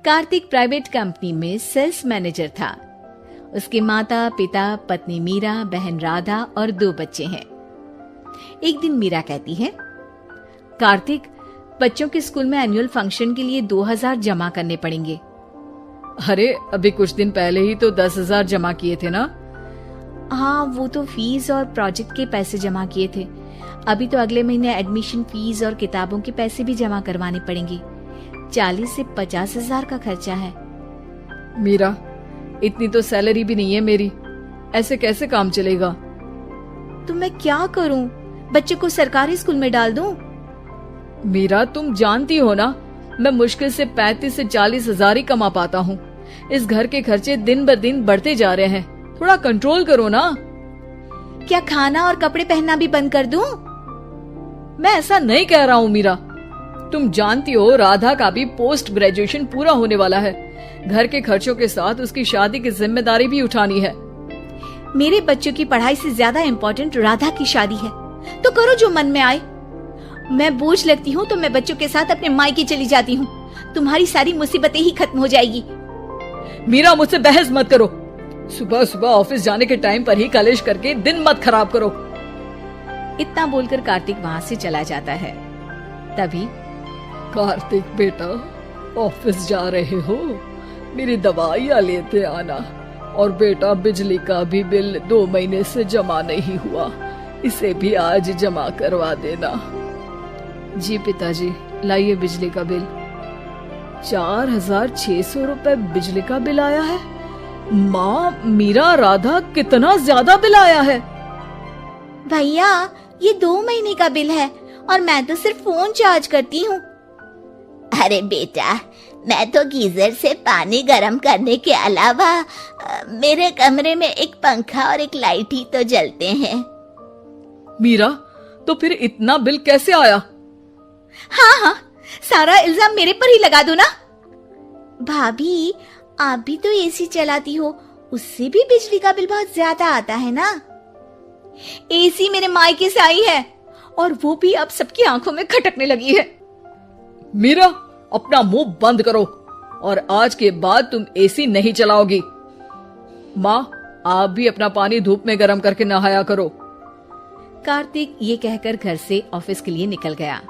Kartik private company में sales manager था। उसके माता पिता, पत्नी मीरा, बहन राधा और 2 बच्चे हैं। एक दिन मीरा कहती है, कार्तिक, बच्चों के स्कूल में एनुअल फंक्शन के लिए 2000 जमा करने पड़ेंगे। अरे अभी कुछ दिन पहले ही तो 10,000 जमा किए थे ना। हाँ, वो तो फीस और प्रोजेक्ट के पैसे जमा किए थे। अभी तो अगले महीने एडमिशन फीस और किताबों के पैसे भी जमा करवाने पड़ेंगे। 40 से 50,000 का खर्चा है। मीरा, इतनी तो सैलरी भी नहीं है मेरी, ऐसे कैसे काम चलेगा? तो मैं क्या करूं? बच्चे को सरकारी स्कूल में डाल दूं? मीरा, तुम जानती हो ना, मैं मुश्किल से 35 से 40,000 ही कमा पाता हूँ। इस घर के खर्चे दिन ब दिन बढ़ते जा रहे हैं, थोड़ा कंट्रोल करो ना। क्या खाना और कपड़े पहनना भी बंद कर दूं? मैं ऐसा नहीं कह रहा हूँ मीरा। तुम जानती हो राधा का भी पोस्ट ग्रेजुएशन पूरा होने वाला है। घर के खर्चों के साथ उसकी शादी की जिम्मेदारी भी उठानी है। मेरे बच्चों की पढ़ाई से ज्यादा इम्पोर्टेंट राधा की शादी है, तो करो जो मन में आए। मैं बोझ लगती हूँ तो मैं बच्चों के साथ अपने मायके चली जाती हूँ। तुम्हारी सारी मुसीबतें ही खत्म हो जाएगी। मीरा, मुझसे बहस मत करो। सुबह सुबह ऑफिस जाने के टाइम पर ही कलेश करके दिन मत खराब करो। इतना बोलकर कार्तिक वहाँ से चला जाता है। तभी, कार्तिक बेटा, ऑफिस जा रहे हो? मेरी दवाइयाँ लेते आना। और बेटा, बिजली का भी बिल 2 महीने से जमा नहीं हुआ, इसे भी आज जमा करवा देना। जी पिताजी, लाइए बिजली का बिल। 4,600 रुपए बिजली का बिल आया है। माँ, मीरा, राधा, कितना ज्यादा बिल आया है। भैया, ये 2 महीने का बिल है और मैं तो सिर्फ फोन चार्ज करती हूँ। अरे बेटा, मैं तो गीजर से पानी गर्म करने के अलावा मेरे कमरे में एक पंखा और एक लाइट ही तो जलते हैं। मीरा, तो फिर इतना बिल कैसे आया? हाँ, सारा इल्जाम मेरे पर ही लगा दो ना। भाभी, आप भी तो एसी चलाती हो, उससे भी बिजली का बिल बहुत ज्यादा आता है ना। एसी मेरे मायके से आई है और वो भी अब सबकी आंखों में खटकने लगी है। मीरा, अपना मुंह बंद करो और आज के बाद तुम एसी नहीं चलाओगी। माँ, आप भी अपना पानी धूप में गर्म करके नहाया करो। कार्तिक ये कहकर घर से ऑफिस के लिए निकल गया।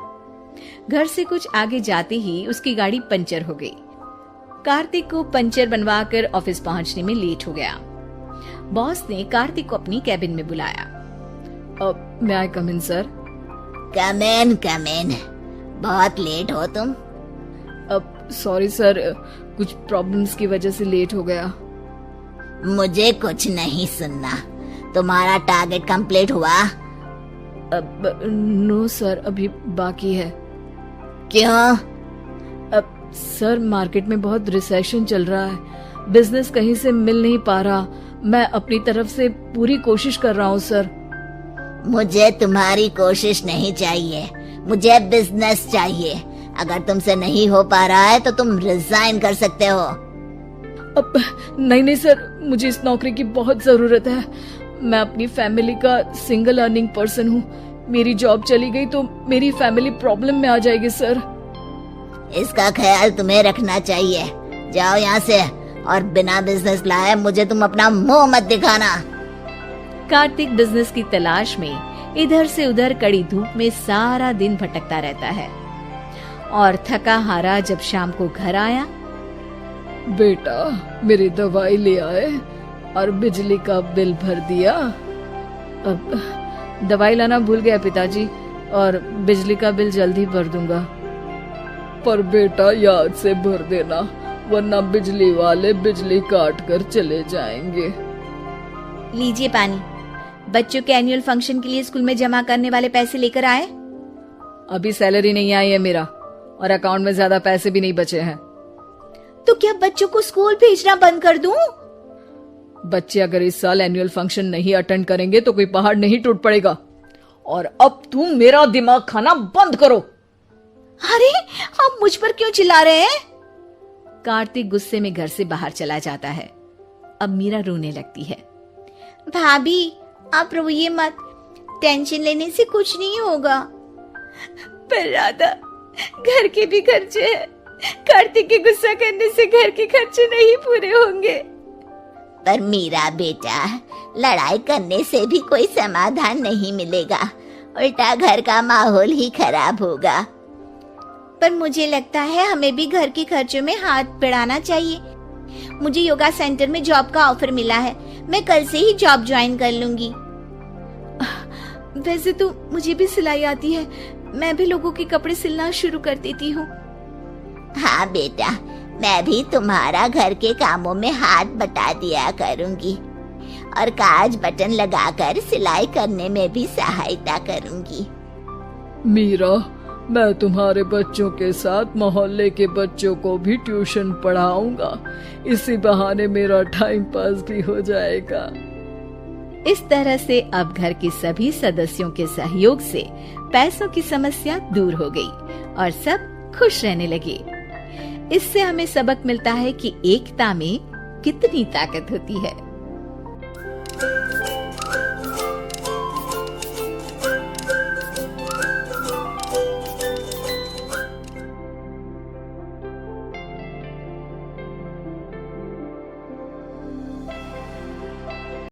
घर से कुछ आगे जाते ही उसकी गाड़ी पंचर हो गई। कार्तिक को पंचर बनवाकर ऑफिस पहुंचने में लेट हो गया। बॉस ने कार्तिक को अपनी कैबिन में बुलाया। may I come in, sir? Come in. बहुत लेट हो तुम। सॉरी सर, कुछ प्रॉब्लम्स की वजह से लेट हो गया। मुझे कुछ नहीं सुनना। तुम्हारा टारगेट कंप्लीट हुआ? नो सर, अभी बाकी है। क्यों? सर, मार्केट में बहुत रिसेशन चल रहा है, बिजनेस कहीं से मिल नहीं पा रहा। मैं अपनी तरफ से पूरी कोशिश कर रहा हूँ सर। मुझे तुम्हारी कोशिश नहीं चाहिए, मुझे बिजनेस चाहिए। अगर तुमसे नहीं हो पा रहा है तो तुम रिजाइन कर सकते हो। अब नहीं सर, मुझे इस नौकरी की बहुत जरूरत है। मैं अपनी फैमिली का सिंगल अर्निंग पर्सन हूँ। मेरी जॉब चली गई तो मेरी फैमिली प्रॉब्लम में आ जाएगी सर। इसका ख्याल तुम्हें रखना चाहिए। जाओ यहाँ से और बिना बिजनेस लाए मुझे तुम अपना मुंह मत दिखाना। कार्तिक बिजनेस की तलाश में इधर से उधर कड़ी धूप में सारा दिन भटकता रहता है और थका हारा जब शाम को घर आया। बेटा, मेरी दवाई ले आए और बिजली का बिल भर दिया। अब दवाई लाना भूल गया पिताजी, और बिजली का बिल जल्दी भर दूंगा। पर बेटा, याद से भर देना, वरना बिजली वाले बिजली काट कर चले जाएंगे। लीजिए पानी। बच्चों के एनुअल फंक्शन के लिए स्कूल में जमा करने वाले पैसे लेकर आए? अभी सैलरी नहीं आई है मेरा, और अकाउंट में ज्यादा पैसे भी नहीं बचे हैं। तो क्या बच्चों को स्कूल भेजना बंद कर दूं? बच्चे अगर इस साल एनुअल फंक्शन नहीं अटेंड करेंगे तो कोई पहाड़ नहीं टूट पड़ेगा। और अब तुम मेरा दिमाग खाना बंद करो। अरे, आप मुझ पर क्यों चिल्ला रहे हैं? कार्तिक गुस्से में घर से बाहर चला जाता है। अब मीरा रोने लगती है। भाभी, आप रोइए मत, टेंशन लेने से कुछ नहीं होगा। पर राधा, घर के भी खर्चे हैं, कार्तिक के गुस्सा करने से घर के खर्चे नहीं पूरे होंगे। पर मीरा बेटा, लड़ाई करने से भी कोई समाधान नहीं मिलेगा, उल्टा घर का माहौल ही खराब होगा। पर मुझे लगता है हमें भी घर के खर्चों में हाथ बढ़ाना चाहिए। मुझे योगा सेंटर में जॉब का ऑफर मिला है, मैं कल से ही जॉब ज्वाइन कर लूंगी। वैसे तो मुझे भी सिलाई आती है, मैं भी लोगों के कपड़े सिलना शुरू कर देती हूँ। हाँ बेटा, मैं भी तुम्हारा घर के कामों में हाथ बटा दिया करूंगी और काज बटन लगाकर सिलाई करने में भी सहायता करूंगी। मीरा, मैं तुम्हारे बच्चों के साथ मोहल्ले के बच्चों को भी ट्यूशन पढ़ाऊंगा। इसी बहाने मेरा टाइम पास भी हो जाएगा। इस तरह से अब घर के सभी सदस्यों के सहयोग से पैसों की समस्या दूर हो गई और सब खुश रहने लगे। इससे हमें सबक मिलता है कि एकता में कितनी ताकत होती है।